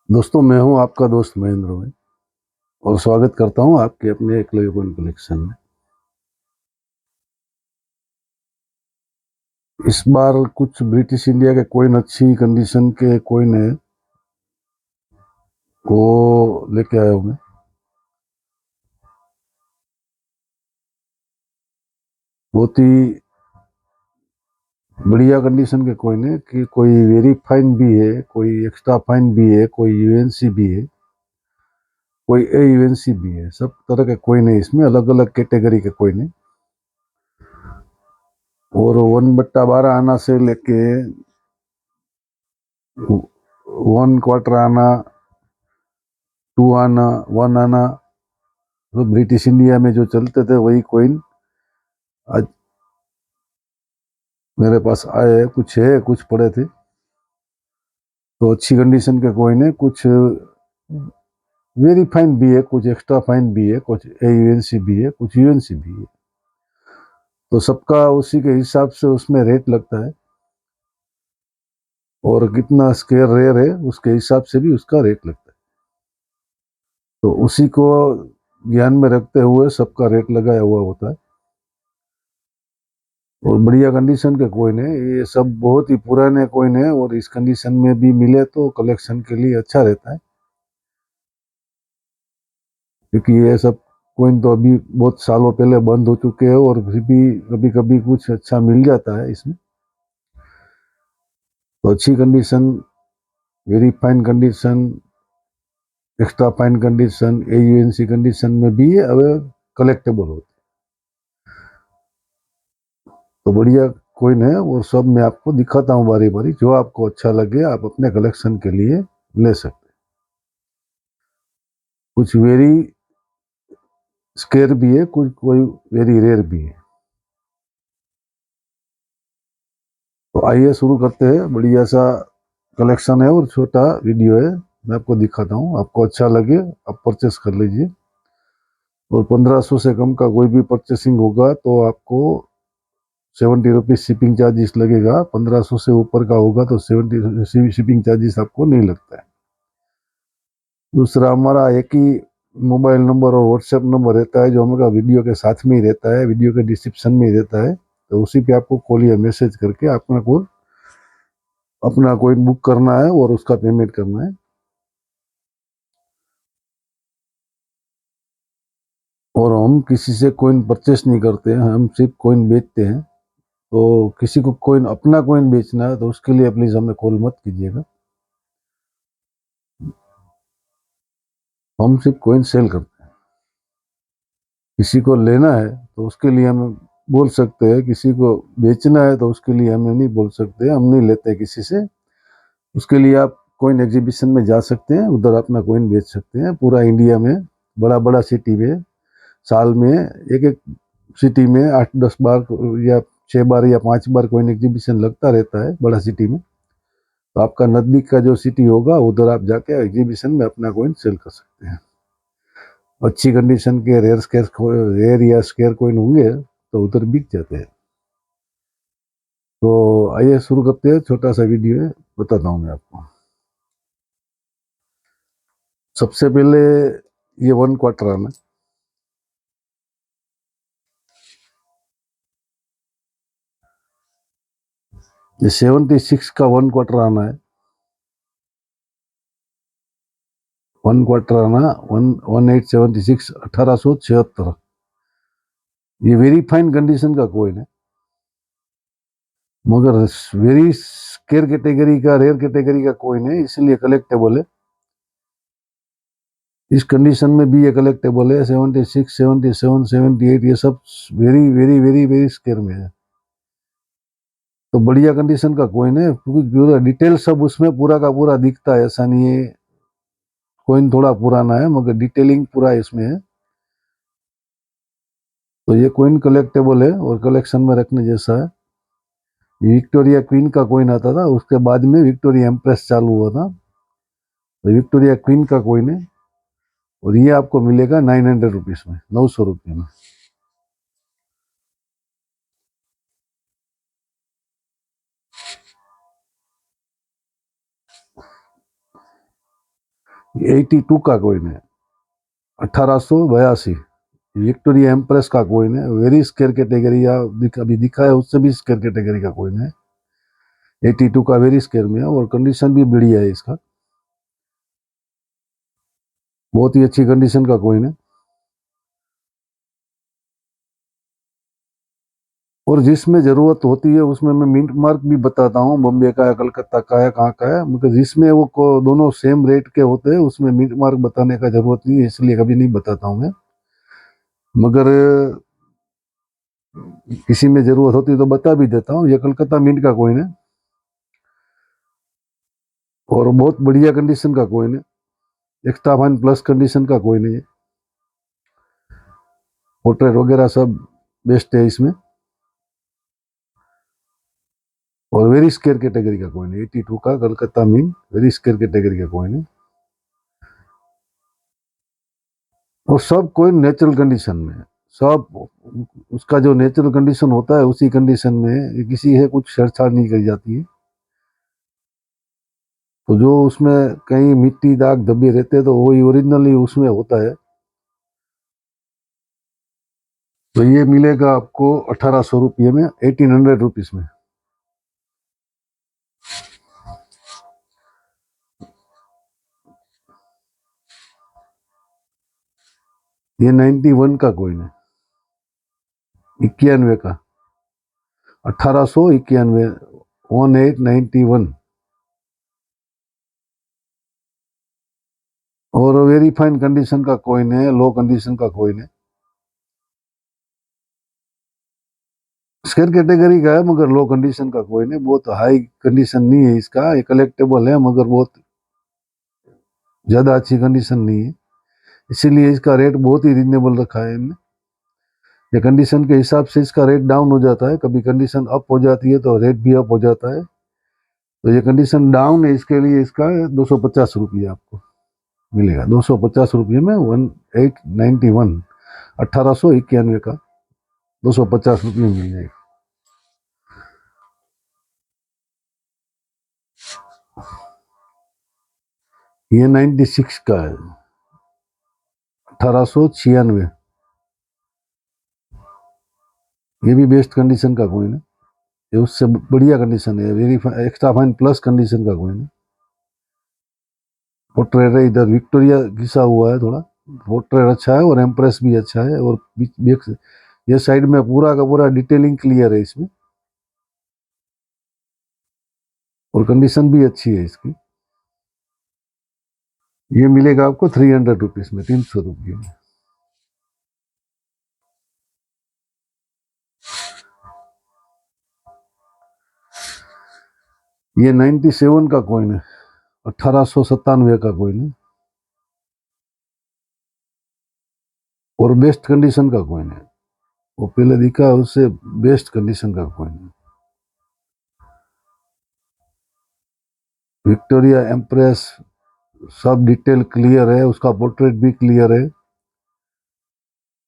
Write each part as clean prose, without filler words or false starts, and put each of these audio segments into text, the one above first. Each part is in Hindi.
दोस्तों, मैं हूं आपका दोस्त महेंद्र भाई और स्वागत करता हूं आपके अपने एकलव्य कॉइन कलेक्शन में। इस बार कुछ ब्रिटिश इंडिया के कॉइन अच्छी कंडीशन के कॉइन है, वो लेके आया हूं मैं। बहुत ही बढ़िया कंडीशन के कॉइन है कि कोई वेरी फाइन भी है, कोई एक्स्ट्रा फाइन भी है, कोई यूएनसी भी है, कोई ए यूएनसी भी है। सब तरह के कॉइन है, इसमें अलग अलग कैटेगरी के कॉइन है। और 1/12 आना से लेके 1/4 आना, 2 आना, 1 आना, तो ब्रिटिश इंडिया में जो चलते थे वही कॉइन आज मेरे पास आए। कुछ है, कुछ पड़े थे, तो अच्छी कंडीशन के कॉइन है। कुछ वेरी फाइन भी है, कुछ एक्स्ट्रा फाइन भी है, कुछ यूएनसी भी है, कुछ यूएनसी भी है। तो सबका उसी के हिसाब से उसमें रेट लगता है, और कितना स्क्वायर रेयर है उसके हिसाब से भी उसका रेट लगता है। तो उसी को ध्यान में रखते हुए सबका रेट लगाया हुआ होता है। और बढ़िया कंडीशन के कॉइन है, ये सब बहुत ही पुराने कॉइन है, और इस कंडीशन में भी मिले तो कलेक्शन के लिए अच्छा रहता है। क्योंकि ये सब कॉइन तो अभी बहुत सालों पहले बंद हो चुके हैं, और फिर भी कभी कभी कुछ अच्छा मिल जाता है इसमें। तो अच्छी condition, very fine condition, extra fine condition, AUNC condition में भी ये अब कलेक्टेबल होते। तो बढ़िया कॉइन है, और सब मैं आपको दिखाता हूँ बारी बारी। जो आपको अच्छा लगे आप अपने कलेक्शन के लिए ले सकते। कुछ वेरी स्केयर भी है, कुछ कोई वेरी रेयर भी है। तो आइए शुरू करते हैं। बढ़िया सा कलेक्शन है और छोटा वीडियो है, मैं आपको दिखाता हूँ। आपको अच्छा लगे आप परचेस कर लीजिए। और 1500 से कम का कोई भी परचेसिंग होगा तो आपको 70 रुपीज शिपिंग चार्जेस लगेगा। 1500 से ऊपर का होगा तो 70 शिपिंग चार्जेस आपको नहीं लगता है। दूसरा, हमारा एक ही मोबाइल नंबर और व्हाट्सएप नंबर रहता है, जो हमारा वीडियो के साथ में ही रहता है, वीडियो के डिस्क्रिप्शन में ही रहता है। तो उसी पे आपको कॉल या मैसेज करके अपना कोई बुक करना है और उसका पेमेंट करना है। और हम किसी से कोइन परचेस नहीं करते हैं, हम सिर्फ कोइन बेचते हैं। तो किसी को कोइन अपना कोइन बेचना है तो उसके लिए प्लीज हमें कॉल मत कीजिएगा। हम सिर्फ कोइन सेल करते हैं। किसी को लेना है तो उसके लिए हम बोल सकते हैं, किसी को बेचना है तो उसके लिए हमें नहीं बोल सकते। हम नहीं लेते किसी से। उसके लिए आप कोइन एग्जीबिशन में जा सकते हैं, उधर अपना कोइन बेच सकते हैं। पूरा इंडिया में बड़ा बड़ा सिटी में साल में एक एक सिटी में 8-10 बार या 6 बार या 5 बार कोइन एग्जीबिशन लगता रहता है बड़ा सिटी में। तो आपका नजदीक का जो सिटी होगा उधर आप जाके एग्जीबिशन में अपना कोइन सेल कर सकते हैं। अच्छी कंडीशन के रेयर या स्केयर कोइन होंगे तो उधर बिक जाते हैं। तो आइए शुरू करते हैं। छोटा सा वीडियो है, बताता हूँ मैं आपको। सबसे पहले ये 1/4 आना। ये 76 का 1/4 आना है। 1/4 आना 1876, 1876। ये वेरी फाइन कंडीशन का कोइन है, मगर वेरी स्केयर कैटेगरी का, रेयर कैटेगरी का कोइन है, इसलिए कलेक्टेबल है। इस कंडीशन में भी ये कलेक्टेबल है। 76, 77, 78 ये सब very very very very square में है। तो बढ़िया कंडीशन का कोइन है, क्योंकि पूरा डिटेल सब उसमें पूरा का पूरा दिखता है। ऐसा नहीं है, कोइन थोड़ा पुराना है मगर डिटेलिंग पूरा इसमें है। तो ये कोइन कलेक्टेबल है और कलेक्शन में रखने जैसा है। विक्टोरिया क्वीन का कोइन आता था, उसके बाद में विक्टोरिया एम्प्रेस चालू हुआ था। तो विक्टोरिया क्वीन का कोइन है, और ये आपको मिलेगा 900 रुपीज में, 900 रुपये में। 82 का कॉइन है, 1882। विक्टोरिया एम्प्रेस का कॉइन है, वेरी स्केयर कैटेगरी, या अभी दिखा है उससे भी स्केयर कैटेगरी का कॉइन है। 82 का वेरी स्केयर में है और कंडीशन भी बढ़िया है इसका, बहुत ही अच्छी कंडीशन का कॉइन है। और जिसमें जरूरत होती है उसमें मैं मिंट मार्क भी बताता हूँ, बॉम्बे का है, कलकत्ता का है, कहाँ का है, मगर जिसमें वो दोनों सेम रेट के होते हैं उसमें मिंट मार्क बताने का जरूरत नहीं है, इसलिए कभी नहीं बताता हूँ मैं। मगर किसी में जरूरत होती है तो बता भी देता हूँ। ये कलकत्ता मिंट का कॉइन है और बहुत बढ़िया कंडीशन का कॉइन है, एक्स्ट्रा फाइन प्लस कंडीशन का कॉइन है ये। पोर्ट्रेट वगैरह सब बेस्ट है इसमें और वेरी स्केयर कैटेगरी का कॉइन है। 82 का Calcutta mint very scarce category का कॉइन है और सब कॉइन नेचुरल कंडीशन में है। सब उसका जो नेचुरल कंडीशन होता है उसी कंडीशन में, किसी है कुछ छेड़छाड़ नहीं करी जाती है। तो जो उसमें कहीं मिट्टी दाग धब्बे रहते हैं तो वही ओरिजिनली उसमें होता है। तो ये मिलेगा आपको 1800 रुपये में, 1800 रुपीज में। ये 91 का कॉइन है, 91 का, 1891, 1891। और वेरी फाइन कंडीशन का कॉइन है, लो कंडीशन का कॉइन है, स्केयर कैटेगरी का है मगर लो कंडीशन का कॉइन है, बहुत हाई कंडीशन नहीं है इसका। ये कलेक्टेबल है मगर बहुत ज्यादा अच्छी कंडीशन नहीं है, इसीलिए इसका रेट बहुत ही रिजनेबल रखा है इनने। ये कंडीशन के हिसाब से इसका रेट डाउन हो जाता है, कभी कंडीशन अप हो जाती है तो रेट भी अप हो जाता है। तो ये कंडीशन डाउन है, इसके लिए इसका 250 रुपये आपको मिलेगा, 250 रुपये में 1891, 1891 का 250 रुपये मिल जाएगा। ये 96 का है, 1896। ये भी बेस्ट कंडीशन का कॉइन है, ये उससे बढ़िया कंडीशन है, very extra fine plus condition का कॉइन है। पोर्ट्रेट है, इधर विक्टोरिया घिसा हुआ है थोड़ा, पोर्ट्रेट अच्छा है और एम्प्रेस भी अच्छा है और ये साइड में पूरा का पूरा डिटेलिंग क्लियर है इसमें और कंडीशन भी अच्छी है इसकी। ये मिलेगा आपको 300 रुपीज में, 300 रुपये में। ये 97 का कॉइन है, 1897 का कॉइन है और बेस्ट कंडीशन का कॉइन है, वो पहले दिखा उससे बेस्ट कंडीशन का कॉइन है। विक्टोरिया एम्प्रेस सब डिटेल क्लियर है, उसका पोर्ट्रेट भी क्लियर है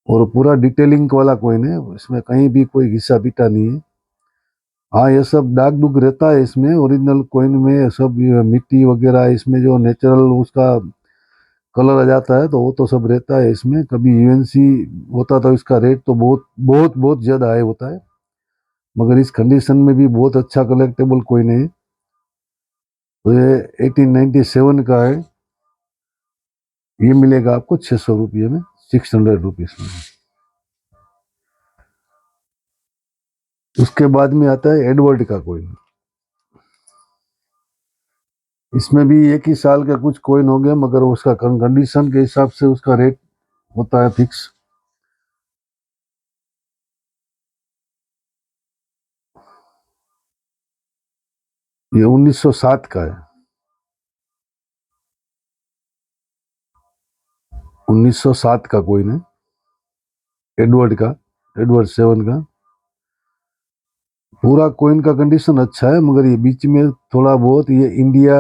और पूरा डिटेलिंग वाला कॉइन है, इसमें कहीं भी कोई घिसा पिटा नहीं है। हाँ, ये सब दाग दुग रहता है इसमें, ओरिजिनल कॉइन में सब मिट्टी वगैरह इसमें जो नेचुरल उसका कलर आ जाता है तो वो तो सब रहता है इसमें। कभी यूएनसी होता तो इसका रेट तो बहुत बहुत बहुत ज्यादा हाई होता है, मगर इस कंडीशन में भी बहुत अच्छा कलेक्टेबल कॉइन है। तो ये 1897 का है, ये मिलेगा आपको 600 रुपये में, 600 रुपीज में। उसके बाद में आता है एडवर्ड का कॉइन। इसमें भी एक ही साल के कुछ कॉइन हो गए मगर उसका कंडीशन के हिसाब से उसका रेट होता है फिक्स। ये 1907 का है, 1907 का कॉइन है, एडवर्ड का, एडवर्ड 7 का। पूरा कॉइन का कंडीशन अच्छा है मगर ये बीच में थोड़ा बहुत ये इंडिया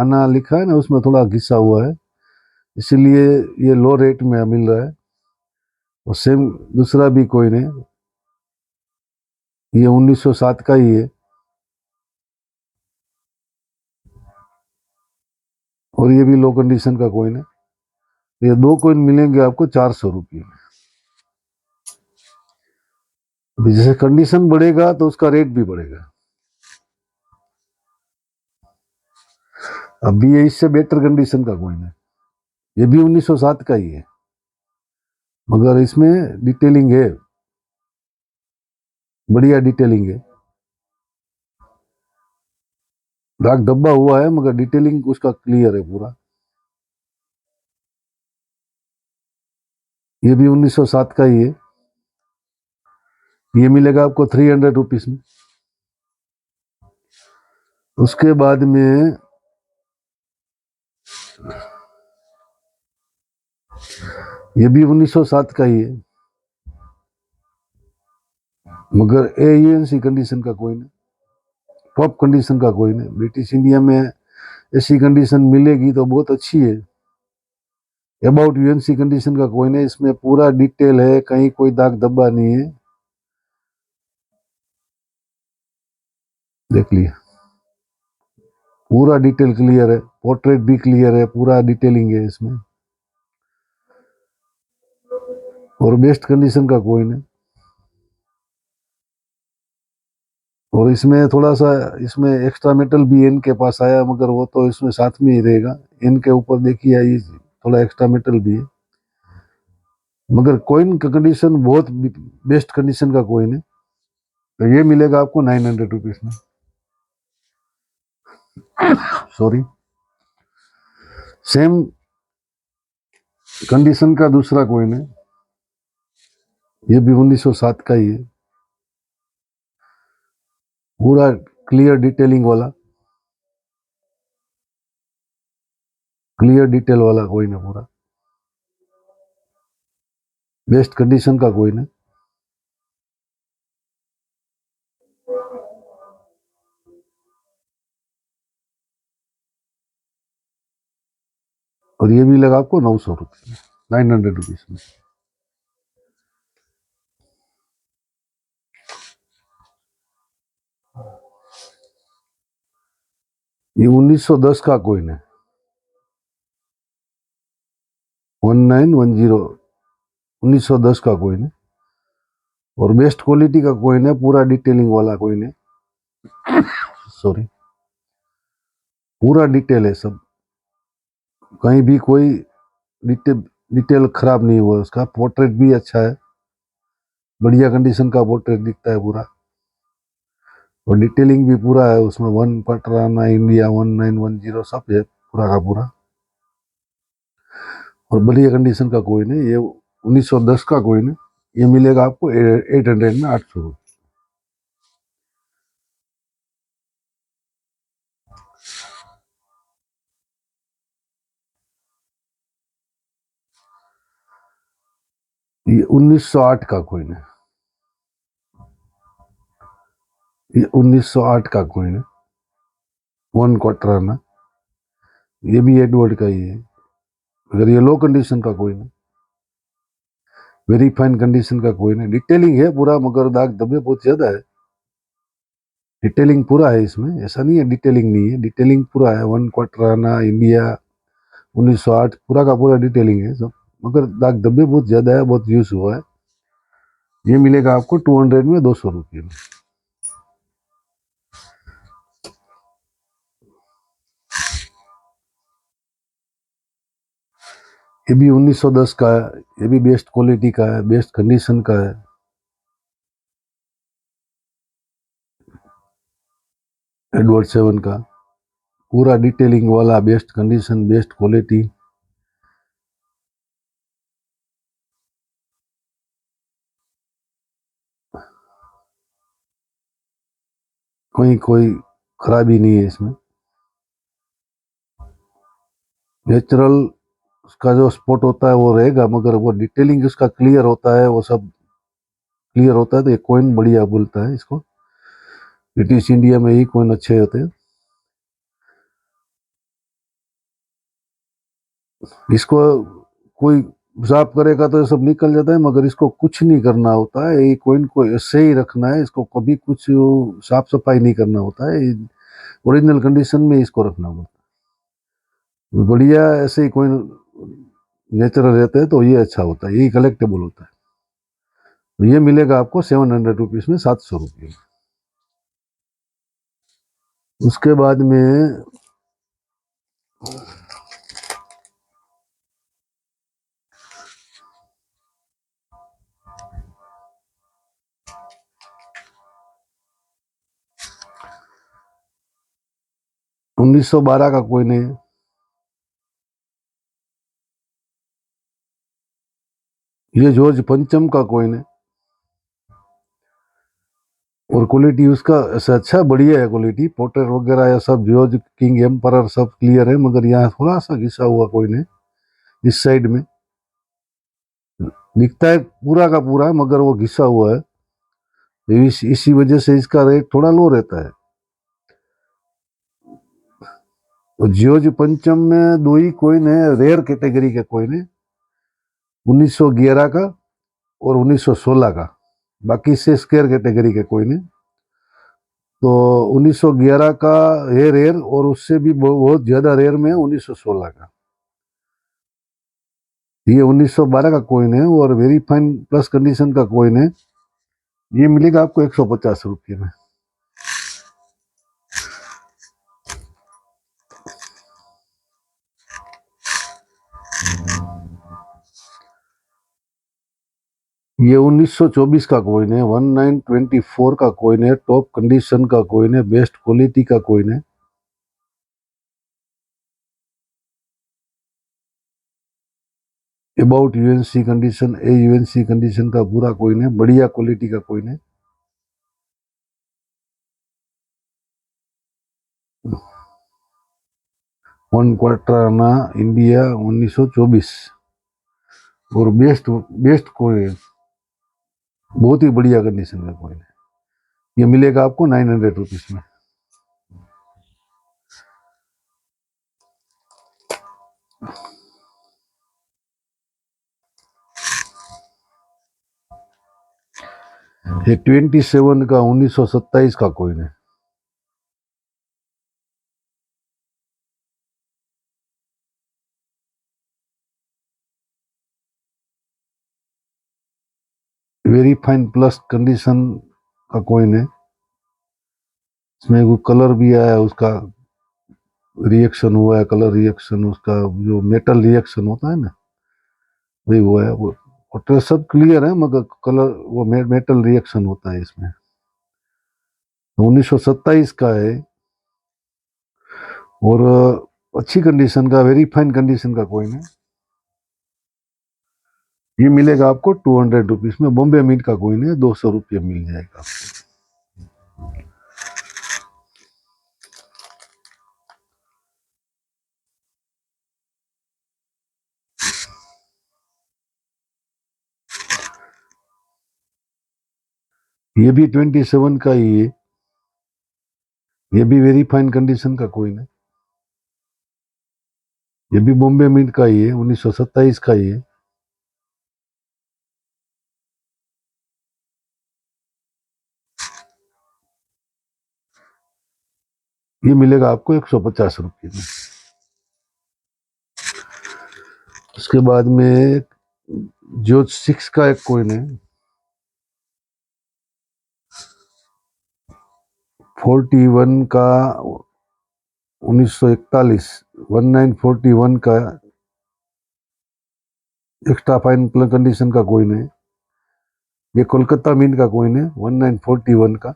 आना लिखा है ना, उसमें थोड़ा घिसा हुआ है, इसलिए ये लो रेट में मिल रहा है। और सेम दूसरा भी कॉइन है, ये 1907 का ही है और ये भी लो कंडीशन का कॉइन है। ये 2 कॉइन मिलेंगे आपको 400 रुपये में। अभी जैसे कंडीशन बढ़ेगा तो उसका रेट भी बढ़ेगा। अभी ये इससे बेटर कंडीशन का कॉइन है, ये भी 1907 का ही है, मगर इसमें डिटेलिंग है, बढ़िया डिटेलिंग है। दाग धब्बा हुआ है मगर डिटेलिंग उसका क्लियर है पूरा। ये भी 1907 का ही है, ये मिलेगा आपको 300 रुपीज में। उसके बाद में ये भी 1907 का ही है, मगर AUNC कंडीशन का कॉइन है, टॉप कंडीशन का कॉइन है। ब्रिटिश इंडिया में ऐसी कंडीशन मिलेगी तो बहुत अच्छी है। अबाउट UNC कंडीशन का कॉइन है, इसमें पूरा डिटेल है, कहीं कोई दाग धब्बा नहीं है। देख लिया, पूरा डिटेल क्लियर है, पोर्ट्रेट भी क्लियर है, पूरा डिटेलिंग है इसमें, और बेस्ट कंडीशन का कॉइन है। और इसमें थोड़ा सा इसमें एक्स्ट्रा मेटल भी इनके पास आया, मगर वो तो इसमें साथ में ही रहेगा। इनके ऊपर देखिए ये थोड़ा एक्स्ट्रा मेटल भी है, मगर कॉइन का कंडीशन बहुत बेस्ट कंडीशन का कॉइन है। तो ये मिलेगा आपको 900 रुपीज में। सॉरी, सेम कंडीशन का दूसरा कॉइन है, ये भी 1907 का ही है, पूरा क्लियर डिटेलिंग वाला, क्लियर डिटेल वाला कॉइन है, पूरा बेस्ट कंडीशन का कॉइन है। और ये भी लगा आपको 900 रुपये, 900 रुपीज में। ये 1910 का कॉइन है, 1910, 1910 का कॉइन है, और बेस्ट क्वालिटी का कॉइन है, पूरा डिटेलिंग वाला कॉइन है। सॉरी, पूरा डिटेल है सब, कहीं भी कोई डिटेल खराब नहीं हुआ। उसका पोर्ट्रेट भी अच्छा है, बढ़िया कंडीशन का पोर्ट्रेट दिखता है पूरा, और डिटेलिंग भी पूरा है उसमें। 1 पटराना इंडिया 1910 सब है पूरा का पूरा, और बढ़िया कंडीशन का कॉइन है। ये 1910 का कॉइन है, ये मिलेगा आपको 800 में, 800 रुपये। ये 1908 का कॉइन है, ये 1908 का कॉइन है, 1 क्वार्टर आना, ये भी एडवर्ड का ही है, अगर ये लो कंडीशन का कॉइन है, वेरी फाइन कंडीशन का कॉइन है। डिटेलिंग है पूरा, मगर दाग धब्बे बहुत ज्यादा है। डिटेलिंग पूरा है इसमें, ऐसा नहीं है डिटेलिंग नहीं है, डिटेलिंग पूरा है। 1 क्वार्टर आना इंडिया 1908 पूरा का पूरा डिटेलिंग है सब, मगर दाग धब्बे बहुत ज्यादा है, बहुत यूज हुआ है। ये मिलेगा आपको 200 में, 200 रुपये में। ये भी 1910 का है, ये भी बेस्ट क्वालिटी का है, बेस्ट कंडीशन का है। एडवर्ड 7 का पूरा डिटेलिंग वाला, बेस्ट कंडीशन, बेस्ट क्वालिटी। कोई खराबी नहीं है इसमें, नेचुरल उसका जो स्पॉट होता है वो रहेगा, मगर वो डिटेलिंग उसका क्लियर होता है, वो सब क्लियर होता है। तो ये कॉइन बढ़िया बोलता है इसको, ब्रिटिश इंडिया में ही कॉइन अच्छे होते हैं। इसको कोई साफ करेगा तो ये सब निकल जाता है, मगर इसको कुछ नहीं करना होता है, ये कॉइन को ऐसे ही रखना है, इसको कभी कुछ साफ सफाई नहीं करना होता है, ओरिजिनल कंडीशन में इसको रखना होता है। बढ़िया ऐसे ही कोई नेचुरल रहता है तो ये अच्छा होता है, यही कलेक्टेबल होता है। तो ये मिलेगा आपको 700 रुपीज़ में, 700 रुपये में। उसके बाद में 1912 का कोई नहीं, ये जॉर्ज पंचम का कोइन है, और क्वालिटी उसका ऐसा अच्छा बढ़िया है, क्वालिटी पोर्ट्रेट वगैरह या सब जॉर्ज किंग एम्परर सब क्लियर है, मगर यहाँ थोड़ा सा घिसा हुआ कोइन है इस साइड में, दिखता है पूरा का पूरा मगर वो घिसा हुआ है, तो इसी वजह से इसका रेट थोड़ा लो रहता है। तो जॉर्ज पंचम में दो ही कोइन है, रेयर कैटेगरी के कोइन है, 1911 का और 1916 का, बाकी से स्केयर कैटेगरी के कोइन है। तो 1911 का है रेयर, और उससे भी बहुत ज्यादा रेयर में है 1916 का। ये 1912 का कोइन है और वेरी फाइन प्लस कंडीशन का कोइन है, ये मिलेगा आपको 150 रुपये में। ये 1924 का कोइन है, 1924 का कोइन है, टॉप कंडीशन का कोइन है, बेस्ट क्वालिटी का कोइन है। About UNC condition, A UNC condition का पूरा कोइन है, बढ़िया क्वालिटी का कोइन है। वन क्वार्टर आना इंडिया 1924, और बेस्ट बेस्ट कोइन है, बहुत ही बढ़िया कंडीशन का कोइन है। ये मिलेगा आपको 900 रुपीज़ में। ये 27 का 1927 का कोइन है। वेरी फाइन प्लस कंडीशन का कोइन है, इसमें वो कलर भी आया, उसका रिएक्शन हुआ है, कलर रिएक्शन, उसका जो मेटल रिएक्शन होता है ना वही हुआ है वो, और सब क्लियर है मगर कलर वो मेटल रिएक्शन होता है इसमें। 1927 का है, और अच्छी कंडीशन का, वेरी फाइन कंडीशन का कोइन है। ये मिलेगा आपको 200 रुपीज़ में, बॉम्बे मिंट का कोइन है, 200 रुपये मिल जाएगा। ये भी 27 का ही है, ये भी वेरी फाइन कंडीशन का कोइन है, ये भी बॉम्बे मिंट का ही है, 1927 का ही है। ये मिलेगा आपको 150 रुपये में। उसके बाद में जो 6 का एक कोइन है, 41 का 1941, 1941 का एक्स्ट्रा फाइन कंडीशन का कोइन है, ये कोलकाता मिंट का कोइन है 1941 का,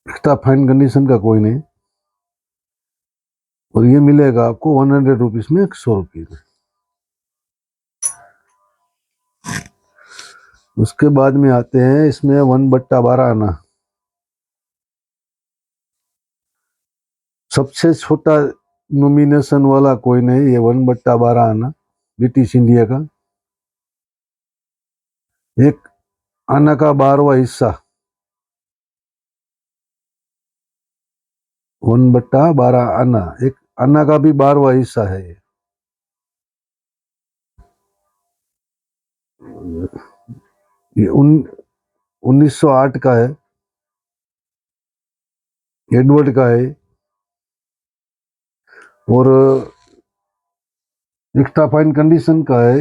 एक्स्ट्रा फाइन कंडीशन का कोइन है, और ये मिलेगा आपको 100 रुपीज़ में, 100 रुपये में। उसके बाद में आते हैं इसमें 1/12 आना, सबसे छोटा नॉमिनेशन वाला कोइन है ये 1/12 आना, ब्रिटिश इंडिया का, एक आना का 12वां हिस्सा, 1/12 आना, एक आना का भी 12वां हिस्सा है ये 1908 का है, एडवर्ड का है, और एक्स्ट्रा फाइन कंडीशन का है,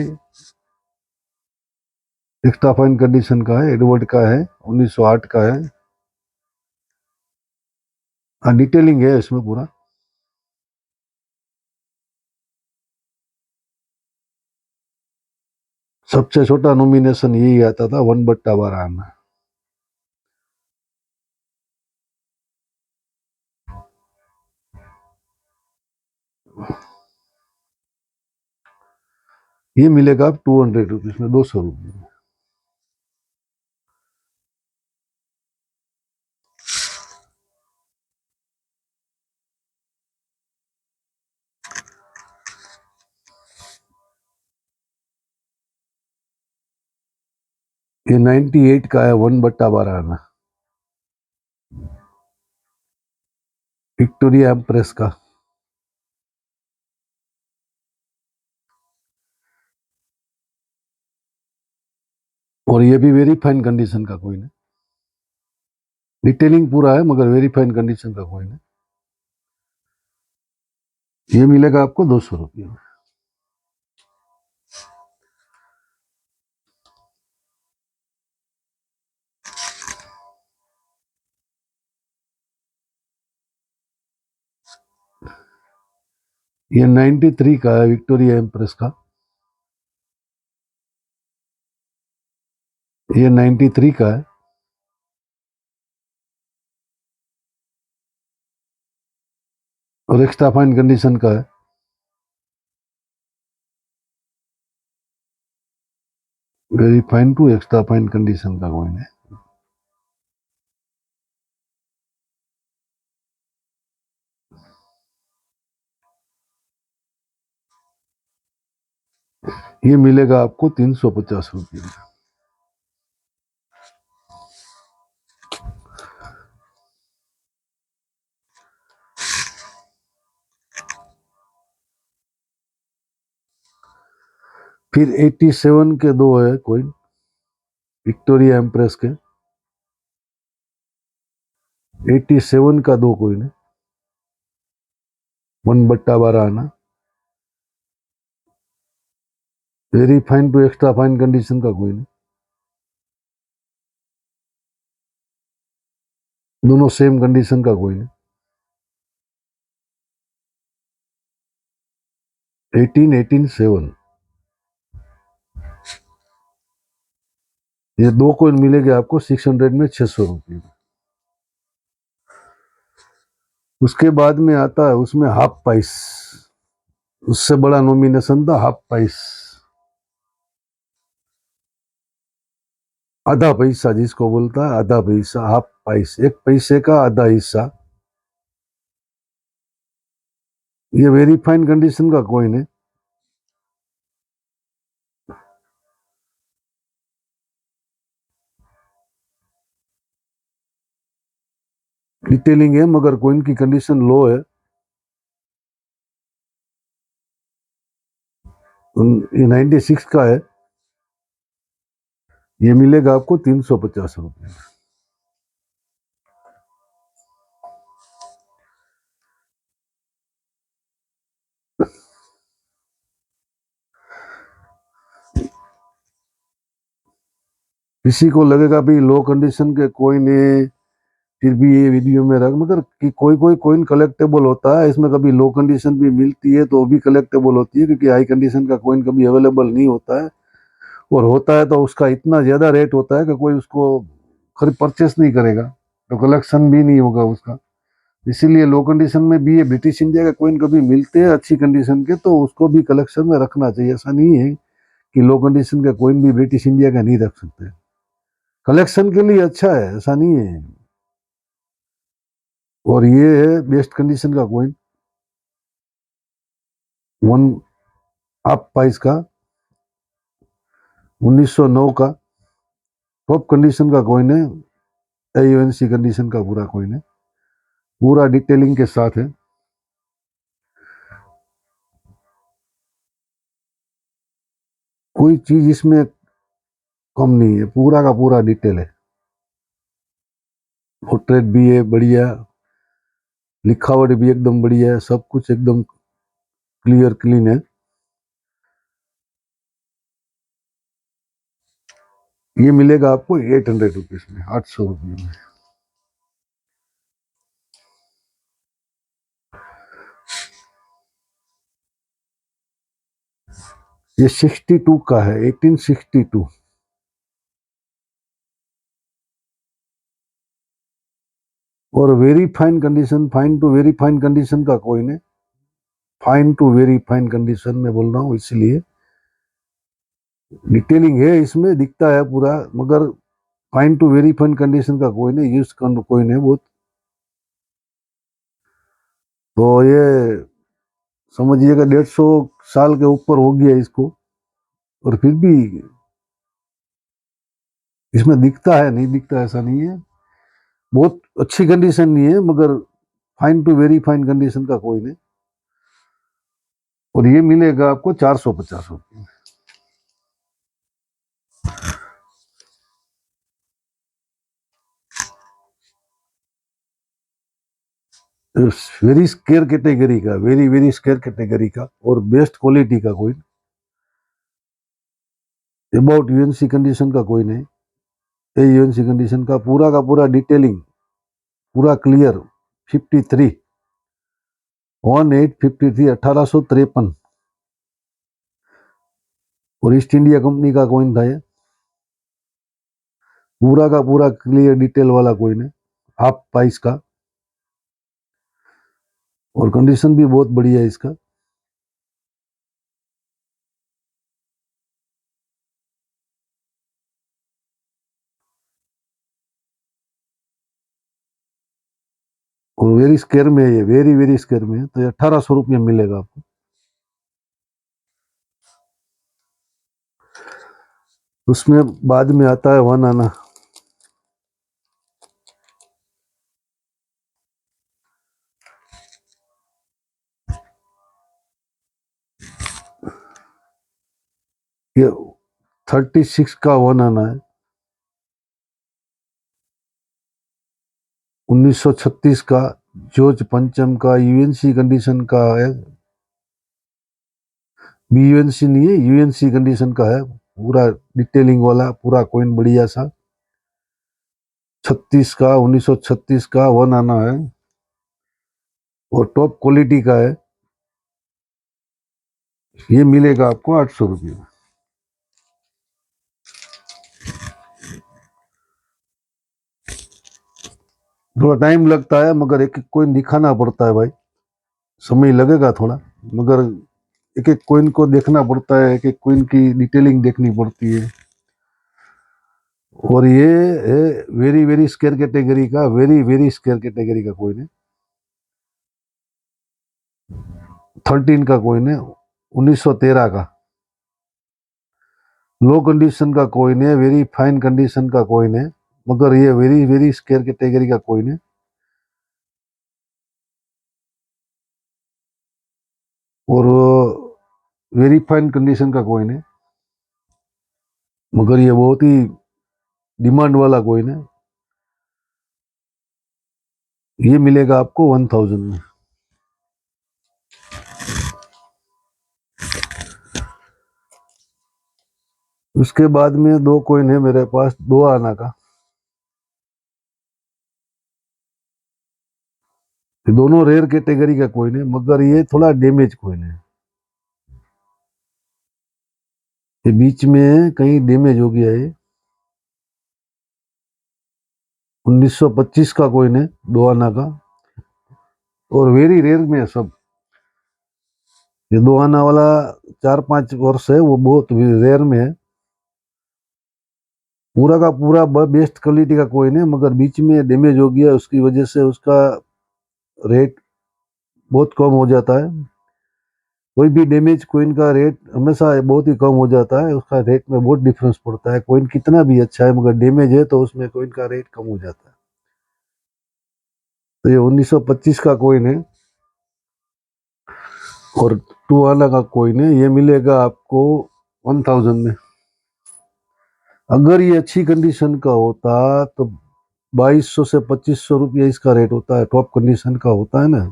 एक्स्ट्रा फाइन कंडीशन का है, एडवर्ड का है, 1908 का है। हाँ, डिटेलिंग है इसमें पूरा। सबसे छोटा नॉमिनेशन यही आता था, 1/12 आना। ये मिलेगा आप 200 रुपीज में, 200 रुपये में। ये 98 का है, 1/12 आना, विक्टोरिया एम्प्रेस का। और ये भी वेरी फाइन कंडीशन का कोइन है, डिटेलिंग पूरा है मगर वेरी फाइन कंडीशन का कोइन है। ये मिलेगा आपको 200 रुपये में। ये 93 का है, विक्टोरिया एम्प्रेस का। ये 93 का है, और एक्स्ट्रा फाइन कंडीशन का है। Very fine to extra fine condition का कॉइन है। ये मिलेगा आपको 350 रुपये में। फिर 87 के दो है कॉइन, विक्टोरिया एम्प्रेस के। 87 का दो कॉइन है, 1/12 आना, very fine to extra fine condition का कॉइन है। दोनों सेम कंडीशन का कॉइन है। 18, 7। ये दो कॉइन मिलेंगे आपको 600 में, 600 रुपये में। उसके बाद में आता है उसमें हाफ प्राइस, उससे बड़ा नॉमिनेशन था हाफ प्राइस, आधा पैसा जिसको बोलता है, आधा पैसा, हाफ प्राइस, 1 पैसे का आधा हिस्सा। ये वेरी फाइन कंडीशन का कॉइन है। डिटेलिंग है मगर कॉइन की कंडीशन लो है। ये 96 का है। ये मिलेगा आपको 350 रुपये। किसी को लगेगा भी लो कंडीशन के कॉइन है, फिर भी ये वीडियो में रख, मगर कि कोई कोई कॉइन कलेक्टेबल होता है, इसमें कभी लो कंडीशन भी मिलती है तो वो भी कलेक्टेबल होती है, क्योंकि हाई कंडीशन का कॉइन कभी अवेलेबल नहीं होता है, और होता है तो उसका इतना ज्यादा रेट होता है कि कोई उसको खरीद परचेस नहीं करेगा, तो कलेक्शन भी नहीं होगा उसका। इसीलिए लो कंडीशन में भी ये ब्रिटिश इंडिया का कॉइन कभी मिलते हैं अच्छी कंडीशन के, तो उसको भी कलेक्शन में रखना चाहिए। ऐसा नहीं है कि लो कंडीशन का कॉइन भी ब्रिटिश इंडिया का नहीं रख सकते, कलेक्शन के लिए अच्छा है, ऐसा नहीं है। और ये है बेस्ट कंडीशन का कॉइन, 1 हाफ प्राइस का, 1909 का, टॉप कंडीशन का कॉइन है, AUNC कंडीशन का पूरा कॉइन है, पूरा डिटेलिंग के साथ है। कोई चीज इसमें कम नहीं है, पूरा का पूरा डिटेल है। पोर्ट्रेट भी है बढ़िया, लिखावट भी एकदम बढ़िया है, सब कुछ एकदम क्लियर क्लीन है। ये मिलेगा आपको 800 रुपीज में, 800 रुपये में। ये 62 का है, 1862। और very fine condition, fine to very fine condition का कॉइन है। Fine to very fine condition में बोल रहा हूँ, इसलिए डिटेलिंग है इसमें, दिखता है पूरा, मगर fine to very fine condition का कॉइन है, यूज कॉइन है बहुत। तो ये समझिएगा 150 साल के ऊपर हो गया इसको, और फिर भी इसमें दिखता है, नहीं दिखता ऐसा नहीं है। बहुत अच्छी कंडीशन नहीं है, मगर fine to very fine condition का कॉइन है। और ये मिलेगा आपको 450 रुपये। वेरी स्केयर कैटेगरी का, वेरी वेरी स्केयर कैटेगरी का और बेस्ट क्वालिटी का कॉइन, अबाउट यूएनसी कंडीशन का कॉइन है। ये यूएनसी कंडीशन का पूरा डिटेलिंग, पूरा क्लियर। 53 1853, 1853। और ईस्ट इंडिया कंपनी का कॉइन था ये, पूरा का पूरा क्लियर डिटेल वाला कॉइन है, हाफ प्राइस का। और कंडीशन भी बहुत बढ़िया है इसका। और वेरी स्केयर में है ये, वेरी वेरी स्केयर में है, तो ये 1800 रुपये मिलेगा आपको। उसमें बाद में आता है 1 आना। ये 36 का 1 आना है, 1936 का, जॉर्ज पंचम का, यूएनसी कंडीशन का है। बीयूएनसी नहीं है, यूएनसी कंडीशन का है, पूरा डिटेलिंग वाला पूरा कॉइन बढ़िया सा। 36 का, 1936 का 1 आना है, और टॉप क्वालिटी का है। ये मिलेगा आपको 800 रुपये में। थोड़ा टाइम लगता है, मगर एक एक कॉइन दिखाना पड़ता है भाई, समय लगेगा थोड़ा, मगर एक एक कॉइन को देखना पड़ता है, एक एक कॉइन की डिटेलिंग देखनी पड़ती है। और ये है वेरी वेरी स्केयर कैटेगरी का, वेरी वेरी स्केयर कैटेगरी का कॉइन है। 13 का कॉइन है, 1913 का। लो कंडीशन का कॉइन है, वेरी फाइन कंडीशन का कॉइन है, मगर ये वेरी वेरी स्केयर कैटेगरी का कॉइन है। और वेरी फाइन कंडीशन का कॉइन है, मगर ये बहुत ही डिमांड वाला कॉइन है। ये मिलेगा आपको 1000 में। उसके बाद में 2 कॉइन है मेरे पास, 2 आना का। ये दोनों रेयर कैटेगरी का कॉइन है, मगर ये थोड़ा डैमेज कॉइन है। ये बीच में कहीं डैमेज हो गया है। 1925 का कॉइन है, 2 आना का, और वेरी रेयर में है सब। ये 2 आना वाला 4-5 वर्ष है, वो बहुत रेयर में है। पूरा का पूरा बेस्ट क्वालिटी का कॉइन है, मगर बीच में डैमेज हो गया, उसकी वजह से उसका रेट बहुत कम हो जाता है। कोई भी डैमेज कॉइन का रेट हमेशा बहुत ही कम हो जाता है, उसका रेट में बहुत डिफरेंस पड़ता है। कॉइन कितना भी अच्छा है, मगर डैमेज है तो उसमें कॉइन का रेट कम हो जाता है। तो ये 1925 का कॉइन है, और 2 आना का कॉइन है। ये मिलेगा आपको 1000 में। अगर ये अच्छी कंडीशन का होता तो 2200 से 2500 रुपये इसका रेट होता है, टॉप कंडीशन का होता है ना,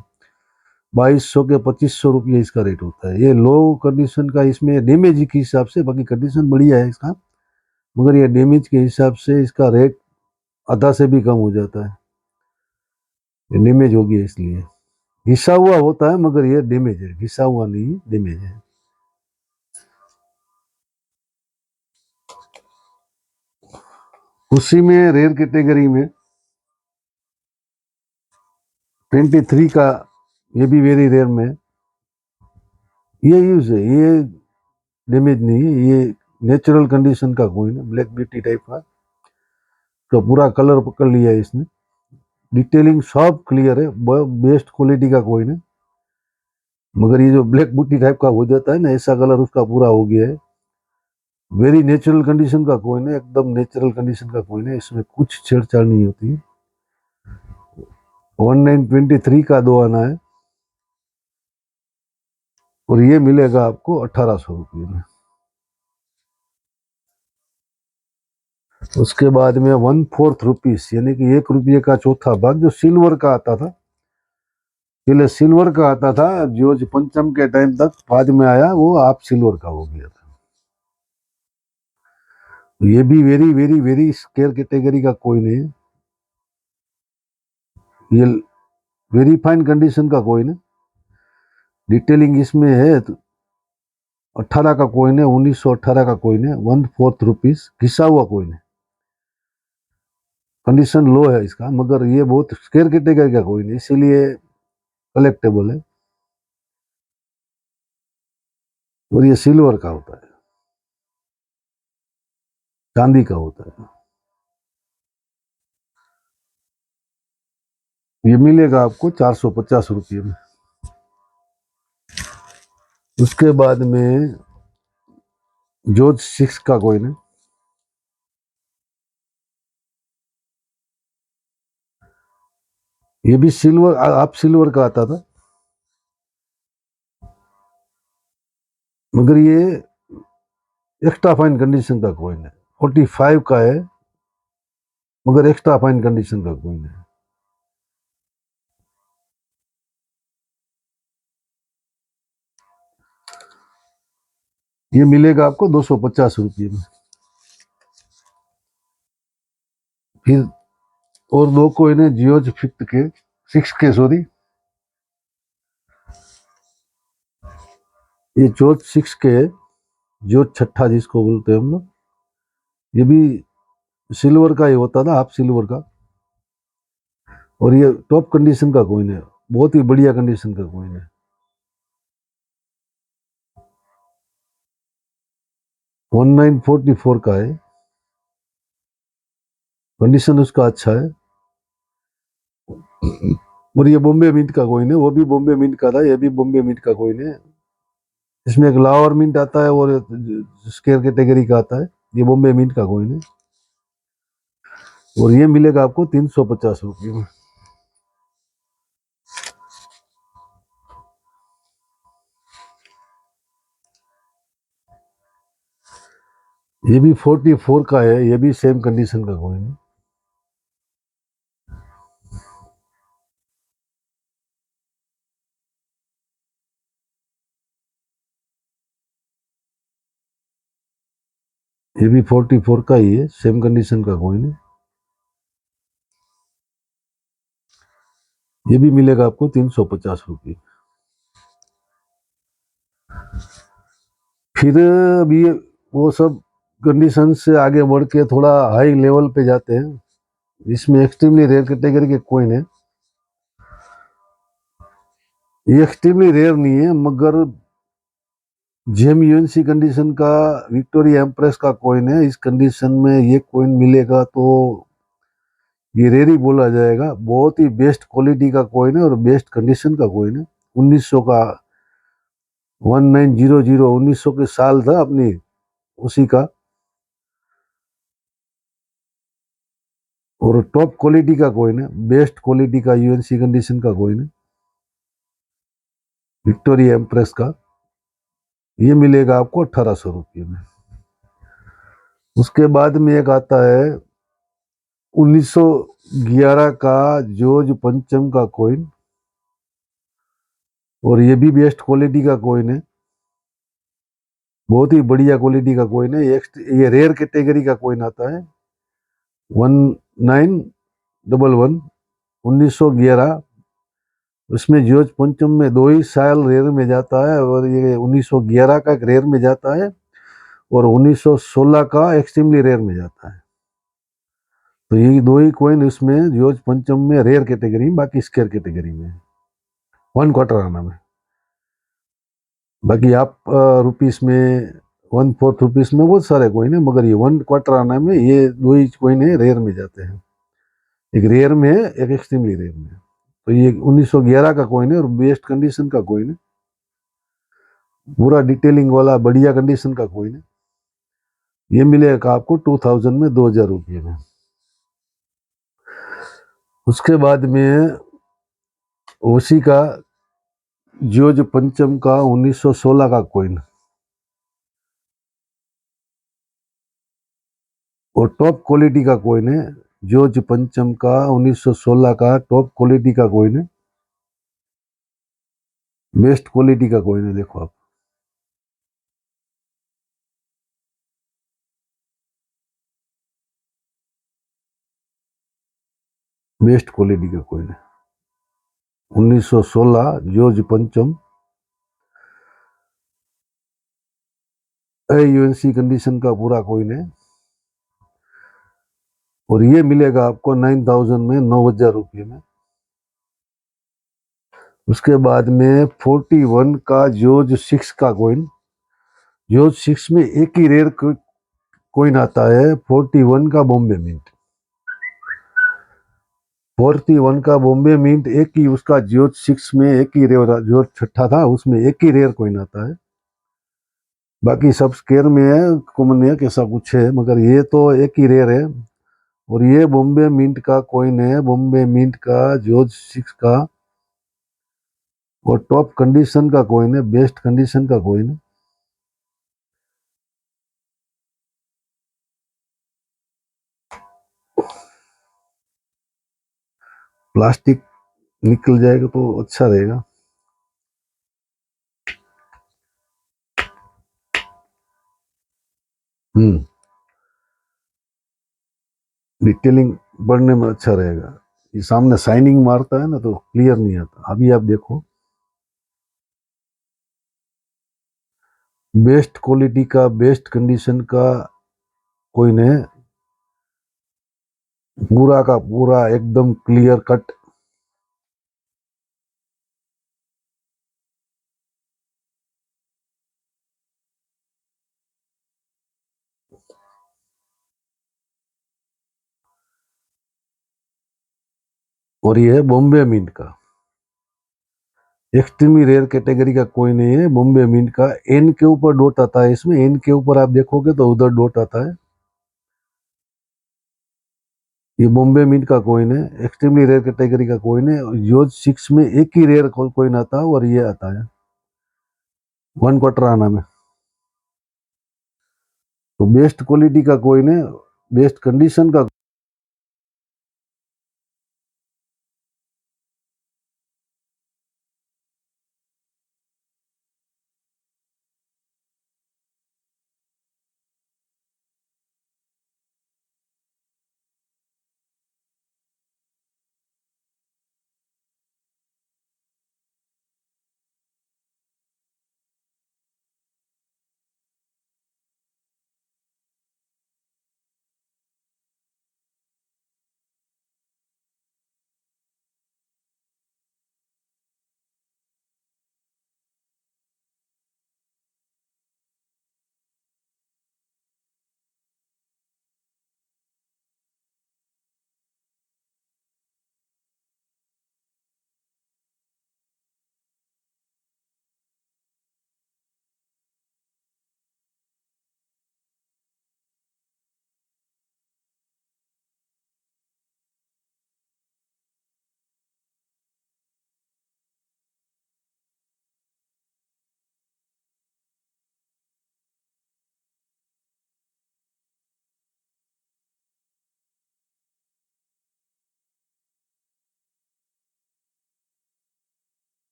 2200 के 2500 रुपये इसका रेट होता है। ये लो कंडीशन का इसमें डैमेज के हिसाब से, बाकी कंडीशन बढ़िया है इसका, मगर ये डैमेज के हिसाब से इसका रेट आधा से भी कम हो जाता है। ये डैमेज हो गया इसलिए, घिसा हुआ होता है मगर ये डैमेज है, घिसा हुआ नहीं, डैमेज है। उसी में रेयर कैटेगरी में 23 का, ये भी वेरी रेयर में, ये यूज है, ये डैमेज नहीं है, ये नेचुरल कंडीशन का कॉइन है, ब्लैक ब्यूटी टाइप का। तो पूरा कलर पकड़ लिया है इसने, डिटेलिंग सब क्लियर है, बेस्ट क्वालिटी का कॉइन है। मगर ये जो ब्लैक ब्यूटी टाइप का हो जाता है ना, ऐसा कलर उसका पूरा हो गया है। वेरी नेचुरल कंडीशन का कॉइन है, एकदम नेचुरल कंडीशन का कॉइन है, इसमें कुछ छेड़छाड़ नहीं होती। 1923 का 2 आना है, और ये मिलेगा आपको 1800 रुपये में। उसके बाद में 1/4 रुपीस, यानी कि 1 रुपये का चौथा भाग, जो सिल्वर का आता था, पहले सिल्वर का आता था, जॉर्ज पंचम के टाइम तक, बाद में आया वो आप सिल्वर का हो गया था। तो ये भी very very very scarce category का कॉइन है, ये वेरी फाइन कंडीशन का कॉइन है। डिटेलिंग इसमें है तो 18 का कॉइन है, 1918 का कॉइन है, 1/4 रुपीस, घिसा हुआ कॉइन है, कंडीशन लो है इसका, मगर ये बहुत स्केयर कैटेगरी का कॉइन है, इसीलिए कलेक्टेबल है। और ये सिल्वर का होता है, चांदी का होता है। ये मिलेगा आपको 450 रुपये में। उसके बाद में जॉर्ज 6 का कॉइन है, ये भी सिल्वर, आप सिल्वर का आता था, मगर ये एक्स्ट्रा फाइन कंडीशन का कॉइन है, 45 का है, मगर एक्स्ट्रा फाइन कंडीशन का कॉइन है। ये मिलेगा आपको 250 रुपये में। फिर और 2 कॉइन है जियोज 5 के, 6 के सॉरी, ये जॉर्ज 6 के, जॉर्ज छठा जिसको बोलते हैं हम लोग, ये भी सिल्वर का ही होता था, हाफ सिल्वर का, और ये टॉप कंडीशन का कॉइन है, बहुत ही बढ़िया कंडीशन का कॉइन है। 1944 का है, कंडीशन उसका अच्छा है। और ये बॉम्बे मिंट का कॉइन है, वो भी बॉम्बे मिंट का था, ये भी बॉम्बे मिंट का कॉइन है। इसमें एक लाहौर मिंट आता है और स्केयर कैटेगरी का आता है, ये बॉम्बे मिंट का कॉइन है, और ये मिलेगा आपको 350 रुपये में। ये भी 44 का है, ये भी सेम कंडीशन का कॉइन है। ये भी 44 का ही है, सेम कंडीशन का कॉइन है। ये भी मिलेगा आपको 350 रुपये। फिर अभी वो सब कंडीशन से आगे बढ़ के थोड़ा हाई लेवल पे जाते हैं, इसमें एक्सट्रीमली रेयर कैटेगरी के कॉइन है। ये एक्सट्रीमली रेयर नहीं है, मगर जेम यूएनसी कंडीशन का विक्टोरिया एम्प्रेस का कॉइन है, इस कंडीशन में ये कॉइन मिलेगा तो ये रेयर ही बोला जाएगा, बहुत ही बेस्ट क्वालिटी का कॉइन है और बेस्ट कंडीशन का कॉइन है। 1900 का, 1900, 1900 के साल था अपनी, उसी का, और टॉप क्वालिटी का कॉइन है, बेस्ट क्वालिटी का यूएनसी कंडीशन का कॉइन है, विक्टोरिया एम्प्रेस का। ये मिलेगा आपको 1800 रुपये में। उसके बाद में एक आता है 1911 का जॉर्ज पंचम का कॉइन, और ये भी बेस्ट क्वालिटी का कॉइन है, बहुत ही बढ़िया क्वालिटी का कॉइन है। ये रेयर कैटेगरी का कॉइन आता है। 1911 1911, उसमें जॉर्ज पंचम में 2 ही साल रेयर में जाता है, और ये 1911 का रेयर में जाता है, और 1916 का एक्सट्रीमली रेयर में जाता है। तो ये 2 ही कॉइन उसमें जॉर्ज पंचम में रेयर कैटेगरी, बाकी स्केयर कैटेगरी में, 1/4 आना में। बाकी आप रुपीस में 1/4 रुपीस में बहुत सारे कॉइन है, मगर ये 1/4 आना में ये 2 ही कॉइन है रेयर में जाते हैं, एक रेयर में है, एक एक्सट्रीमली रेयर में। तो ये 1911 का कॉइन है और बेस्ट कंडीशन का कॉइन है, पूरा डिटेलिंग वाला बढ़िया कंडीशन का कॉइन है। ये मिलेगा आपको 2000 में, 2000 रुपये में। उसके बाद में उसी का जॉर्ज पंचम का 1916 का कॉइन, और टॉप क्वालिटी का कॉइन है। जॉर्ज पंचम का 1916 का टॉप क्वालिटी का कॉइन है, बेस्ट क्वालिटी का कॉइन है। देखो आप, बेस्ट क्वालिटी का कॉइन है 1916 जॉर्ज पंचम, AUNC कंडीशन का पूरा कॉइन है, और ये मिलेगा आपको 9000 में, 9000 रुपये में। उसके बाद में 41 का जॉर्ज 6 का कॉइन, जॉर्ज 6 में एक ही रेयर कॉइन आता है, 41 का बॉम्बे मिंट। 41 का बॉम्बे मिंट एक ही, उसका जॉर्ज 6 में एक ही रेयर, जॉर्ज 6 था उसमें एक ही रेयर कॉइन आता है, बाकी सब स्केयर में है, कॉमन है, कैसा कुछ है, मगर ये तो एक ही रेयर है। और ये बॉम्बे मिंट का कॉइन है, बॉम्बे मिंट का जॉर्ज 6 का, और टॉप कंडीशन का कॉइन है, बेस्ट कंडीशन का कॉइन है। प्लास्टिक निकल जाएगा तो अच्छा रहेगा। डिटेलिंग बढ़ने में अच्छा रहेगा। ये सामने शाइनिंग मारता है ना तो क्लियर नहीं आता। अभी आप देखो, बेस्ट क्वालिटी का, बेस्ट कंडीशन का कॉइन है, पूरा का पूरा एकदम क्लियर कट। और ये है बॉम्बे मिंट का, एक्सट्रीमली रेयर कैटेगरी का कॉइन है ये, बॉम्बे मिंट का। एन के ऊपर डॉट आता है, इसमें एन के ऊपर आप देखोगे तो उधर डॉट आता है। ये बॉम्बे मिंट का कॉइन है, एक्सट्रीमली रेयर कैटेगरी का कॉइन है। जॉर्ज 6 में एक ही रेयर कॉइन आता है, और ये आता है 1/4 आना में। तो बेस्ट क्वालिटी का कॉइन है, बेस्ट कंडीशन का